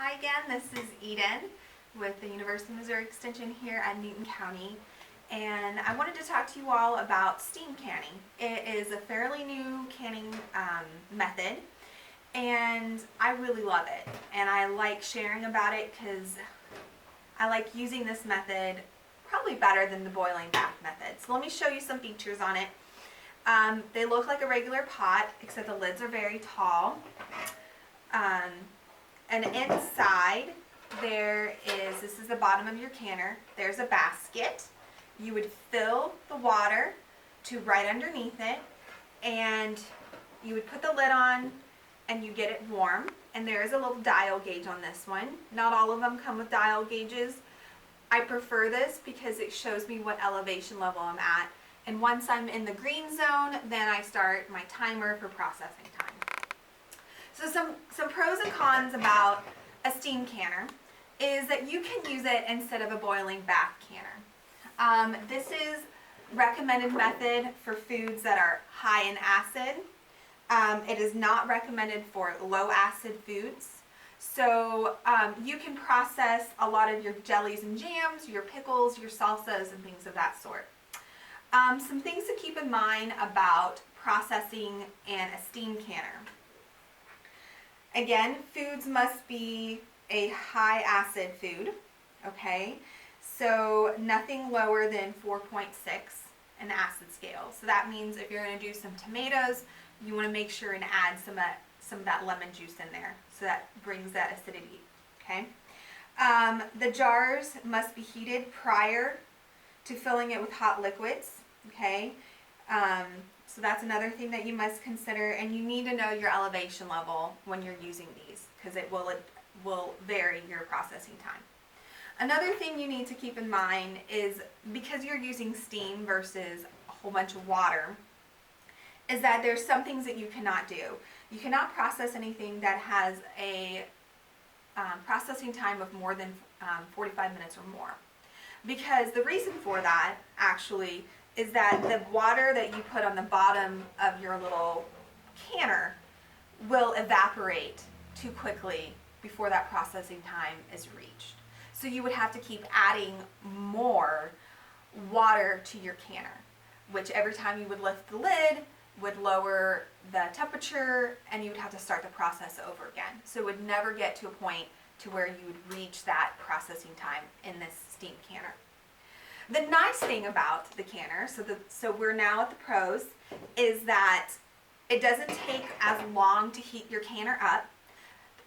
Hi again, this is Eden with the University of Missouri Extension here at Newton County, and I wanted to talk to you all about steam canning. It is a fairly new canning method, and I really love it, and I like sharing about it because I like using this method probably better than the boiling bath method. So let me show you some features on it. They look like a regular pot, except the lids are very tall. And inside this is the bottom of your canner, there's a basket. You would fill the water to right underneath it, and you would put the lid on and you get it warm. And there is a little dial gauge on this one. Not all of them come with dial gauges. I prefer this because it shows me what elevation level I'm at. And once I'm in the green zone, then I start my timer for processing time. So some pros and cons about a steam canner is that you can use it instead of a boiling bath canner. This is recommended method for foods that are high in acid. It is not recommended for low acid foods. So you can process a lot of your jellies and jams, your pickles, your salsas, and things of that sort. Some things to keep in mind about processing in a steam canner. Again, foods must be a high acid food, okay? So nothing lower than 4.6 in the acid scale. So that means if you're going to do some tomatoes, you want to make sure and add some of that lemon juice in there, so that brings that acidity, okay? The jars must be heated prior to filling it with hot liquids, okay? So that's another thing that you must consider, and you need to know your elevation level when you're using these, because it will vary your processing time. Another thing you need to keep in mind is, because you're using steam versus a whole bunch of water, is that there's some things that you cannot do. You cannot process anything that has a processing time of more than 45 minutes or more. Because the reason for that, actually, is that the water that you put on the bottom of your little canner will evaporate too quickly before that processing time is reached. So you would have to keep adding more water to your canner, which every time you would lift the lid would lower the temperature, and you would have to start the process over again. So it would never get to a point to where you would reach that processing time in this steam canner. The nice thing about the canner, so we're now at the pros, is that it doesn't take as long to heat your canner up.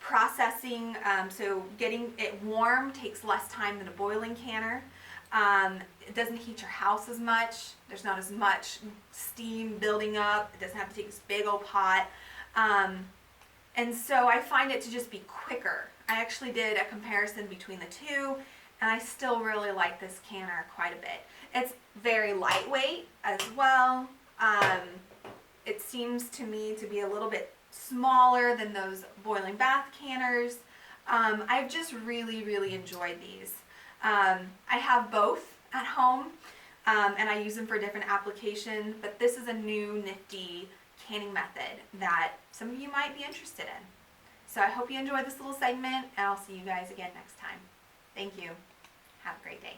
Processing, so getting it warm takes less time than a boiling canner. It doesn't heat your house as much. There's not as much steam building up. It doesn't have to take this big old pot. And so I find it to just be quicker. I actually did a comparison between the two, and I still really like this canner quite a bit. It's very lightweight as well. It seems to me to be a little bit smaller than those boiling bath canners. I've just really enjoyed these. I have both at home, and I use them for different applications, but this is a new nifty canning method that some of you might be interested in. So I hope you enjoyed this little segment, and I'll see you guys again next time. Thank you. Have a great day.